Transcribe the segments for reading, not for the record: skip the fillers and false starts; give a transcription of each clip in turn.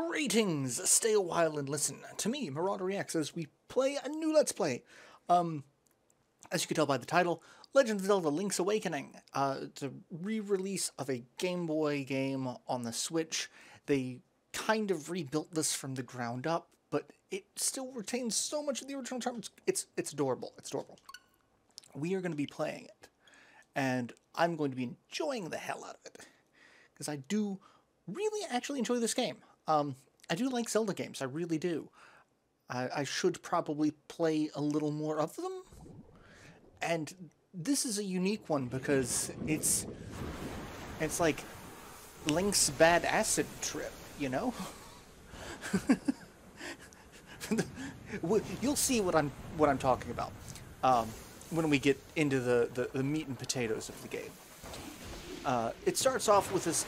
Greetings! Stay a while and listen to me, MarauderEX, as we play a new Let's Play. As you can tell by the title, Legend of Zelda Link's Awakening. It's a re-release of a Game Boy game on the Switch. They kind of rebuilt this from the ground up, but it still retains so much of the original charm. It's adorable. It's adorable. We are going to be playing it, and I'm going to be enjoying the hell out of it, because I do really actually enjoy this game. I do like Zelda games, I really do. I should probably play a little more of them. And this is a unique one because it's like Link's bad acid trip, you know? You'll see what I'm talking about when we get into the meat and potatoes of the game. It starts off with this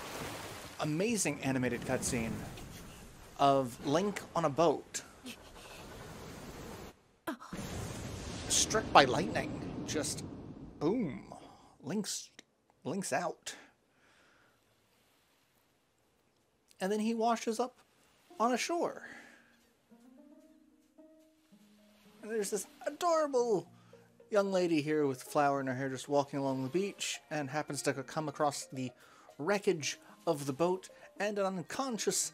amazing animated cutscene of Link on a boat, struck by lightning. Just boom, Link's out, and then he washes up on a shore. And there's this adorable young lady here with a flower in her hair, just walking along the beach, and happens to come across the wreckage of the boat and an unconscious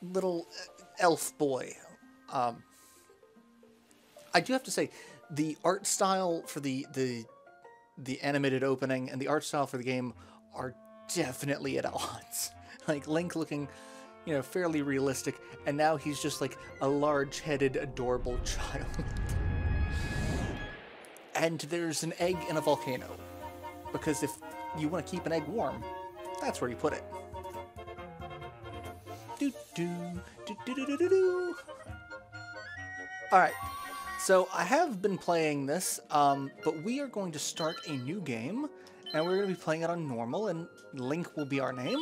little elf boy. I do have to say, the art style for the animated opening and the art style for the game are definitely at odds. Like Link looking, you know, fairly realistic, and now he's just like a large-headed, adorable child. And there's an egg in a volcano, because if you want to keep an egg warm, that's where you put it. Alright, so I have been playing this, but we are going to start a new game, and we're going to be playing it on normal, and Link will be our name.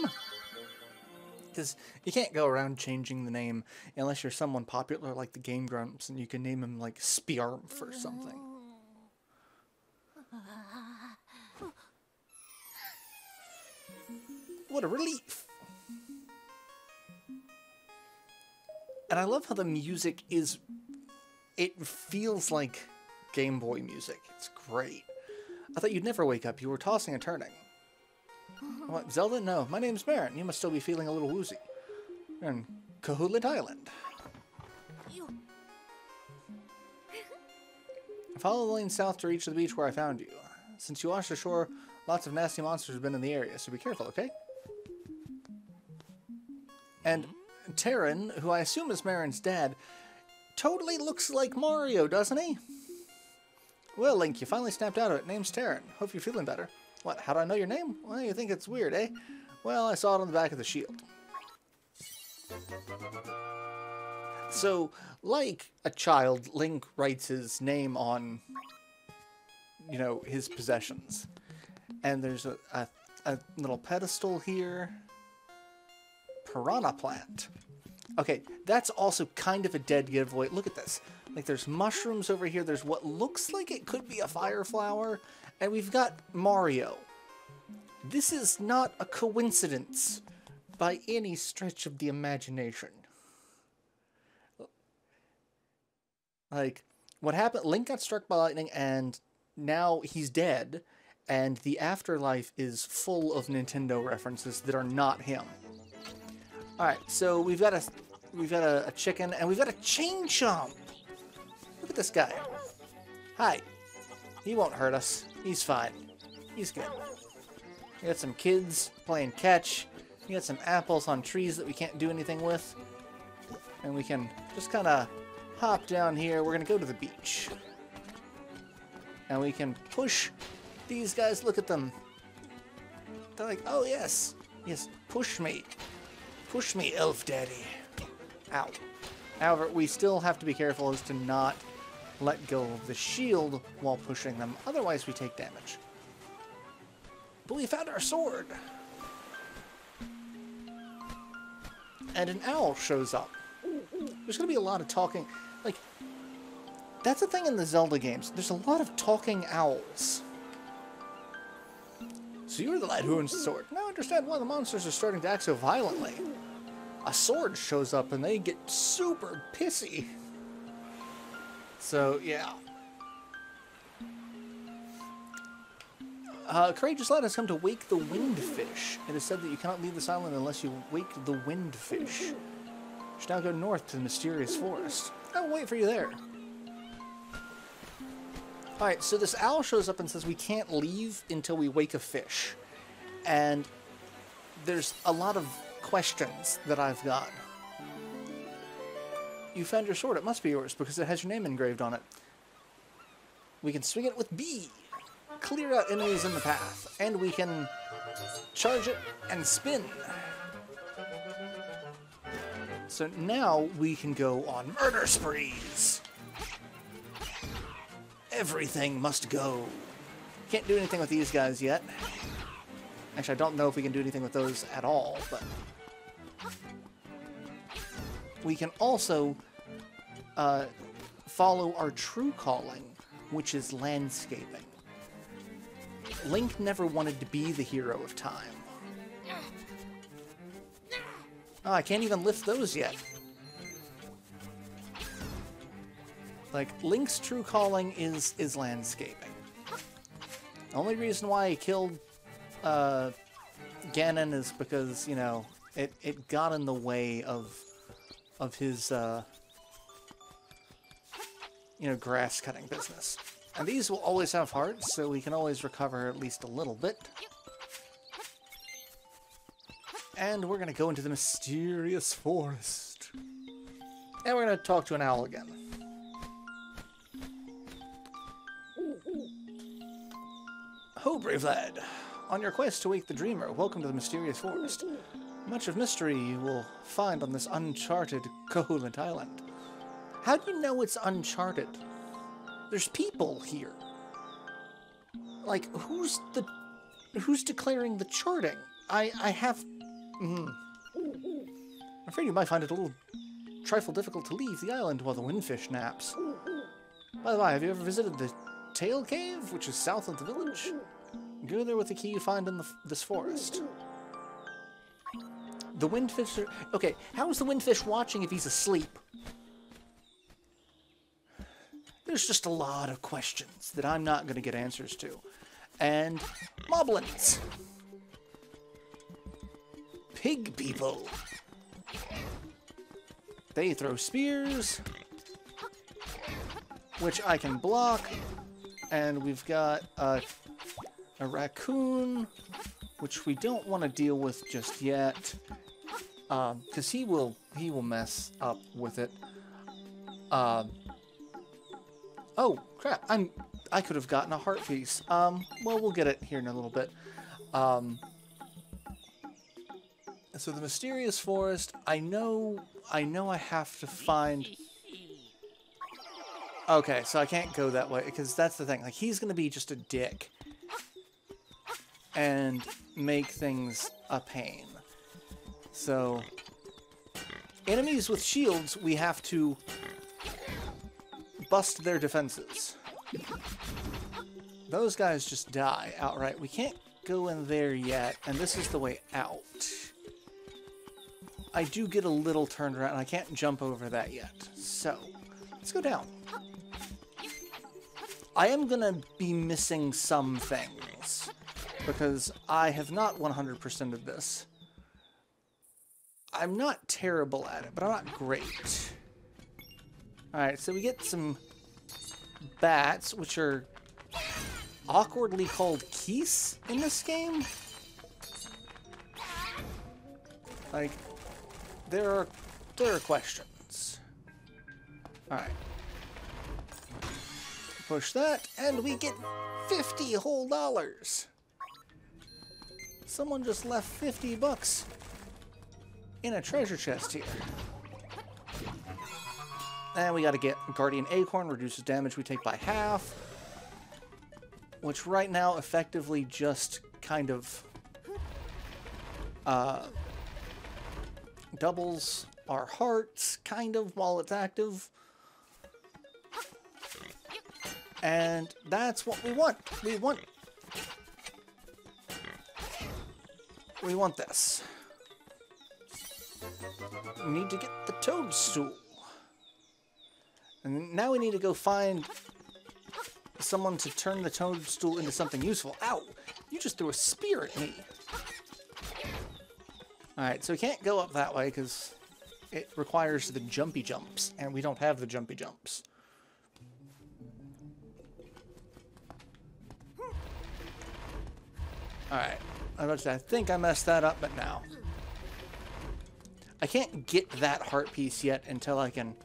Because you can't go around changing the name unless you're someone popular like the Game Grumps, and you can name him like Spearmf or something. What a relief! And I love how the music is, it feels like Game Boy music. It's great. I thought you'd never wake up. You were tossing and turning. What, Zelda? No, my name's Marin. You must still be feeling a little woozy. You're in Kahulit Island. Follow the lane south to reach the beach where I found you. Since you washed ashore, lots of nasty monsters have been in the area, so be careful, okay? And Terran, who I assume is Marin's dad, totally looks like Mario, doesn't he? Well, Link, you finally snapped out of it. Name's Terran. Hope you're feeling better. What, how do I know your name? Well, you think it's weird, eh? Well, I saw it on the back of the shield. So, like a child, Link writes his name on, you know, his possessions. And there's a little pedestal here. Piranha plant. Okay, that's also kind of a dead giveaway. Look at this. Like, there's mushrooms over here. There's what looks like it could be a fire flower. And we've got Mario. This is not a coincidence by any stretch of the imagination. Like, what happened? Link got struck by lightning, and now he's dead. And the afterlife is full of Nintendo references that are not him. Alright, so we've got a chicken, and we've got a chain chomp. Look at this guy. Hi. He won't hurt us. He's fine. He's good. We got some kids playing catch. We got some apples on trees that we can't do anything with. And we can just kind of hop down here. We're going to go to the beach. And we can push these guys. Look at them. They're like, oh yes. Yes, push me. Push me, Elf Daddy. Ow. However, we still have to be careful as to not let go of the shield while pushing them. Otherwise, we take damage. But we found our sword. And an owl shows up. There's going to be a lot of talking. Like, that's the thing in the Zelda games. There's a lot of talking owls. So you're the lad who owns the sword. Now I understand why the monsters are starting to act so violently. a sword shows up and they get super pissy. So, yeah. Courageous lad has come to wake the windfish. It is said that you cannot leave this island unless you wake the windfish. You should now go north to the mysterious forest. I will wait for you there. Alright, so this owl shows up and says we can't leave until we wake a fish. And there's a lot of questions that I've got. You found your sword. It must be yours because it has your name engraved on it. We can swing it with B. Clear out enemies in the path. And we can charge it and spin. So now we can go on murder sprees. Everything must go. Can't do anything with these guys yet. Actually, I don't know if we can do anything with those at all, but... we can also follow our true calling, which is landscaping. Link never wanted to be the hero of time. Oh, I can't even lift those yet. Like, Link's true calling is landscaping. The only reason why he killed Ganon is because, you know, it got in the way of his, you know, grass cutting business. And these will always have hearts, so we can always recover at least a little bit. And we're going to go into the mysterious forest. And we're going to talk to an owl again. Ho, brave lad. On your quest to wake the dreamer, welcome to the mysterious forest. Much of mystery you will find on this uncharted Koholint Island. How do you know it's uncharted? There's people here. Like, who's declaring the charting? I'm afraid you might find it a little trifle difficult to leave the island while the windfish naps. By the way, have you ever visited the Tail Cave, which is south of the village? Go there with the key you find in this forest. The windfish are... okay, how is the windfish watching if he's asleep? There's just a lot of questions that I'm not going to get answers to. And moblins. Pig people. They throw spears, which I can block. And we've got a raccoon, which we don't want to deal with just yet, because he will mess up with it. Oh crap! I could have gotten a heart piece. Well, we'll get it here in a little bit. So the mysterious forest. I know. I have to find. Okay, so I can't go that way because that's the thing. Like, he's gonna be just a dick and make things a pain. So, enemies with shields, we have to bust their defenses. Those guys just die outright. We can't go in there yet, and this is the way out. I do get a little turned around, and I can't jump over that yet. So, let's go down. I am gonna be missing some things, because I have not 100%ed this. I'm not terrible at it, but I'm not great. Alright, so we get some bats, which are awkwardly called keys in this game. Like, there are questions. Alright. Push that, and we get 50 whole dollars. Someone just left 50 bucks in a treasure chest here. And we gotta get Guardian Acorn, reduces damage we take by half. Which right now effectively just kind of doubles our hearts, kind of, while it's active. And that's what we want. We want this. We need to get the toadstool. And now we need to go find someone to turn the toadstool into something useful. Ow! You just threw a spear at me. Alright, so we can't go up that way because it requires the jumpy jumps, and we don't have the jumpy jumps. Alright, I think I messed that up, but now. I can't get that heart piece yet until I can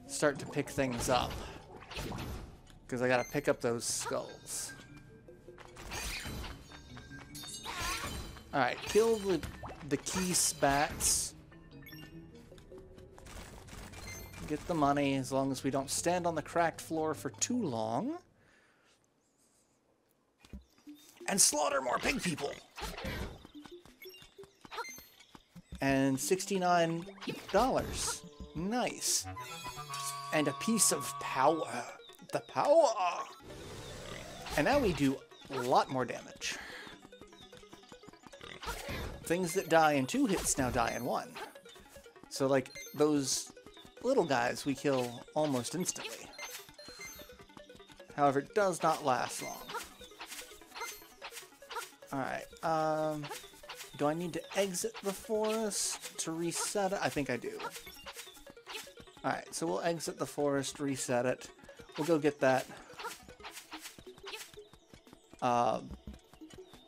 start to pick things up. Because I gotta pick up those skulls. Alright, kill the key spats. Get the money as long as we don't stand on the cracked floor for too long. And slaughter more pig people! And $69. Nice. And a piece of power. The power! And now we do a lot more damage. Things that die in 2 hits now die in 1. So, like, those little guys we kill almost instantly. However, it does not last long. Alright, do I need to exit the forest to reset it? I think I do. Alright, so we'll exit the forest, reset it. We'll go get that... go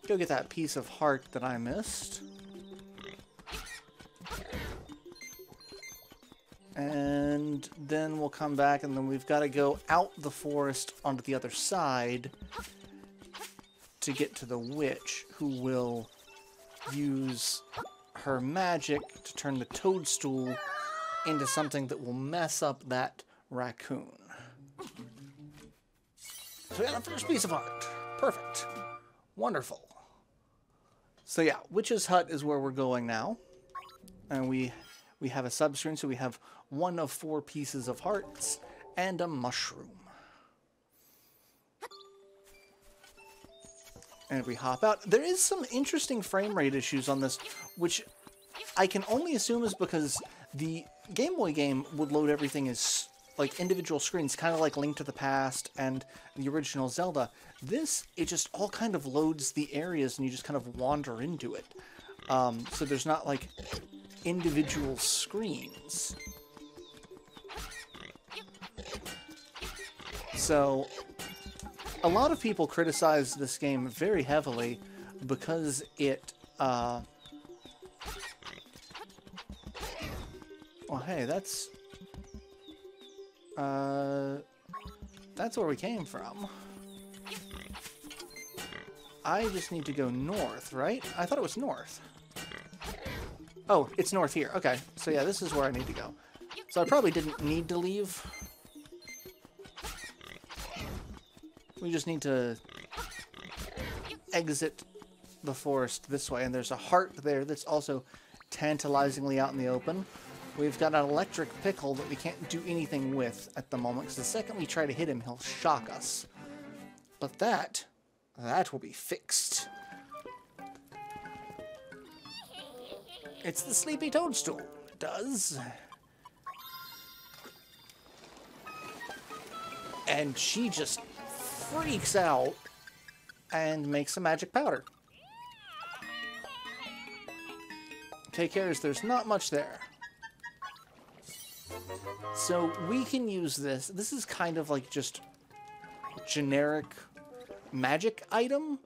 get that piece of heart that I missed. And then we'll come back, and then we've got to go out the forest onto the other side to get to the witch, who will use her magic to turn the toadstool into something that will mess up that raccoon. So we got the first piece of art. Perfect. Wonderful. So yeah, Witch's Hut is where we're going now. And we have a subscreen, so we have 1 of 4 pieces of hearts and a mushroom. And we hop out. There is some interesting frame rate issues on this, which I can only assume is because the Game Boy game would load everything as like individual screens, kind of like Link to the Past and the original Zelda. This, it just all kind of loads the areas and you just kind of wander into it. So there's not like individual screens. So a lot of people criticize this game very heavily because it, well, hey, that's where we came from. I just need to go north, right? I thought it was north. Oh, it's north here. Okay, so yeah, this is where I need to go. So I probably didn't need to leave. We just need to exit the forest this way, and there's a heart there that's also tantalizingly out in the open. We've got an electric pickle that we can't do anything with at the moment, because the second we try to hit him, he'll shock us. But that will be fixed. It's the sleepy toadstool. It does. And she just freaks out and makes a magic powder. Take care, as there's not much there. So we can use this. This is kind of like just generic magic item.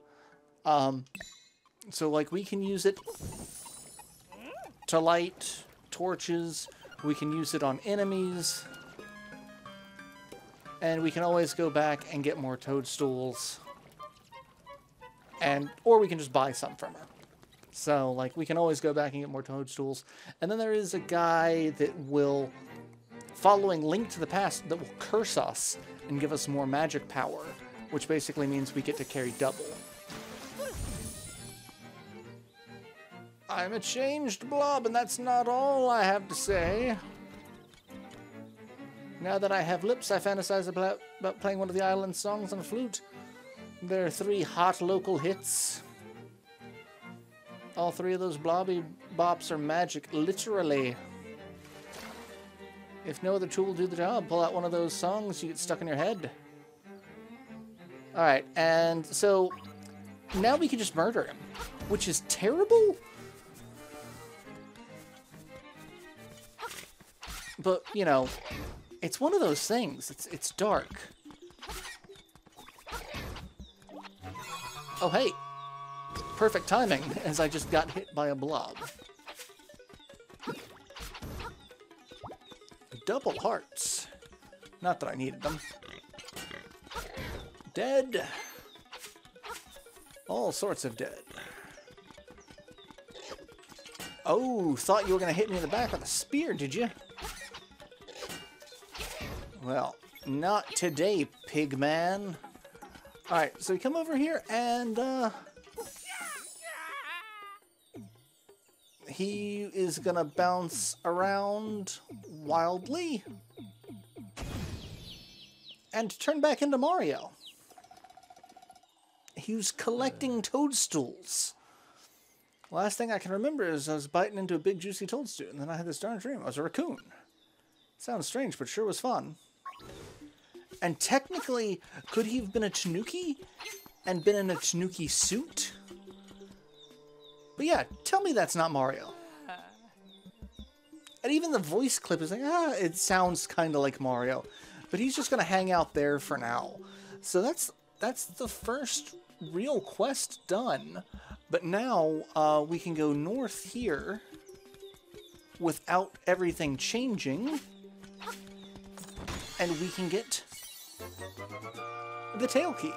So like we can use it to light torches. We can use it on enemies. And we can always go back and get more toadstools. Or we can just buy some from her. So, like, we can always go back and get more toadstools. And then there is a guy that will, following Link to the Past, that will curse us and give us more magic power, which basically means we get to carry double. I'm a changed blob, and that's not all I have to say. Now that I have lips, I fantasize about playing one of the island songs on a flute. There are 3 hot local hits. All three of those blobby bops are magic, literally. If no other tool will do the job, pull out one of those songs you get stuck in your head. Alright, and so now we can just murder him, which is terrible. But, you know, it's one of those things. It's dark. Oh, hey. Perfect timing, as I just got hit by a blob. Double hearts. Not that I needed them. Dead. All sorts of dead. Oh, thought you were going to hit me in the back with a spear, did you? Well, not today, pig man. Alright, so we come over here and, he is gonna bounce around wildly and turn back into Mario. He was collecting toadstools. Last thing I can remember is I was biting into a big juicy toadstool, and then I had this darn dream. I was a raccoon. Sounds strange, but sure was fun. And technically, could he have been a Tanuki and been in a Tanuki suit? But yeah, tell me that's not Mario. And even the voice clip is like, it sounds kind of like Mario. But he's just going to hang out there for now. So that's the first real quest done. But now we can go north here without everything changing. And we can get the tail key.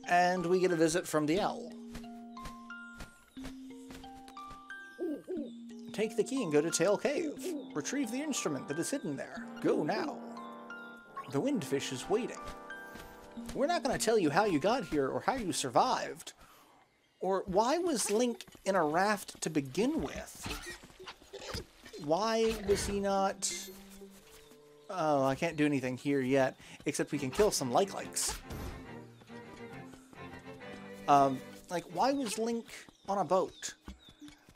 And we get a visit from the owl. Take the key and go to Tail Cave. Retrieve the instrument that is hidden there. Go now. The windfish is waiting. We're not going to tell you how you got here or how you survived. Or why was Link in a raft to begin with? Why was he not... Oh, I can't do anything here yet, except we can kill some likes. Like, why was Link on a boat?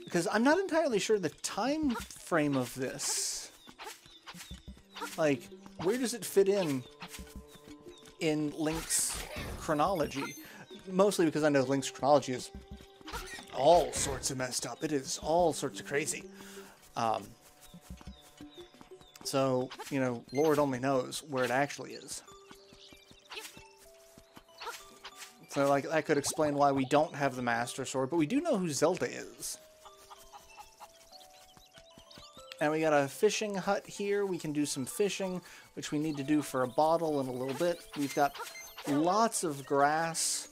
Because I'm not entirely sure the time frame of this. Like, where does it fit in Link's chronology? Mostly because I know Link's chronology is all sorts of messed up. It is all sorts of crazy. So, you know, Lord only knows where it actually is. So, like, that could explain why we don't have the Master Sword, but we do know who Zelda is. And we got a fishing hut here. We can do some fishing, which we need to do for a bottle in a little bit. We've got lots of grass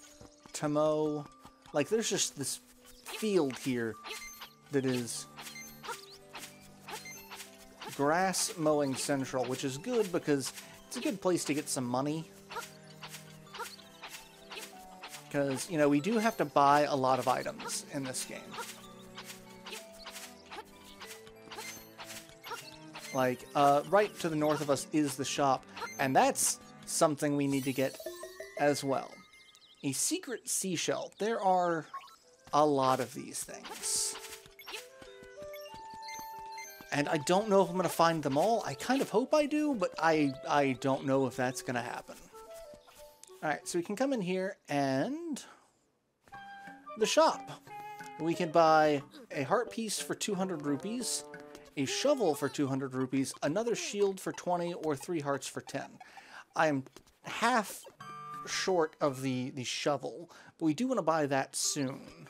to mow. Like, there's just this field here that is grass mowing central, which is good because it's a good place to get some money. Because, you know, we do have to buy a lot of items in this game. Like, right to the north of us is the shop, and that's something we need to get as well. A secret seashell. There are a lot of these things. And I don't know if I'm going to find them all. I kind of hope I do, but I don't know if that's going to happen. Alright, so we can come in here and... the shop. We can buy a heart piece for 200 rupees, a shovel for 200 rupees, another shield for 20, or 3 hearts for 10. I am half short of the shovel, but we do want to buy that soon.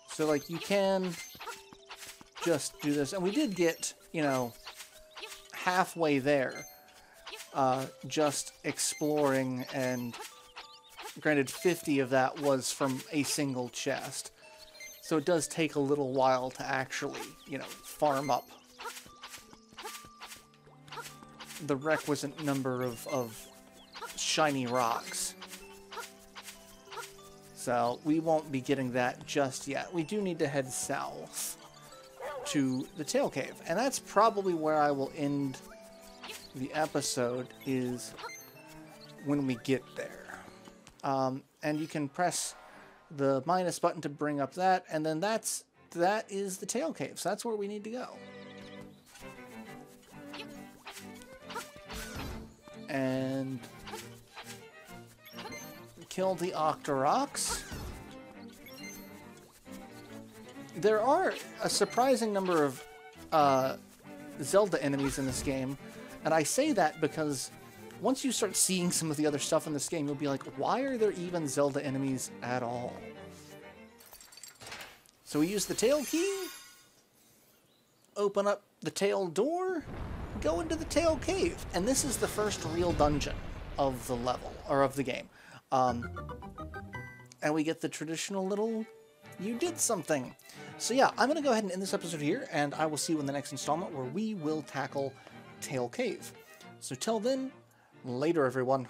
So, like, you can just do this. And we did get, you know, halfway there. Just exploring, and granted 50 of that was from a single chest. So it does take a little while to actually, you know, farm up the requisite number of shiny rocks. So we won't be getting that just yet. We do need to head south to the Tail Cave, and that's probably where I will end the episode, is when we get there. And you can press the minus button to bring up that, and then that is the tail cave. So that's where we need to go. And kill the Octoroks. There are a surprising number of Zelda enemies in this game, and I say that because once you start seeing some of the other stuff in this game, you'll be like, why are there even Zelda enemies at all? So we use the tail key, open up the tail door, go into the tail cave, and this is the first real dungeon of the level, or of the game. And we get the traditional little, you did something. So yeah, I'm going to go ahead and end this episode here, and I will see you in the next installment where we will tackle Tail Cave. So till then, later everyone.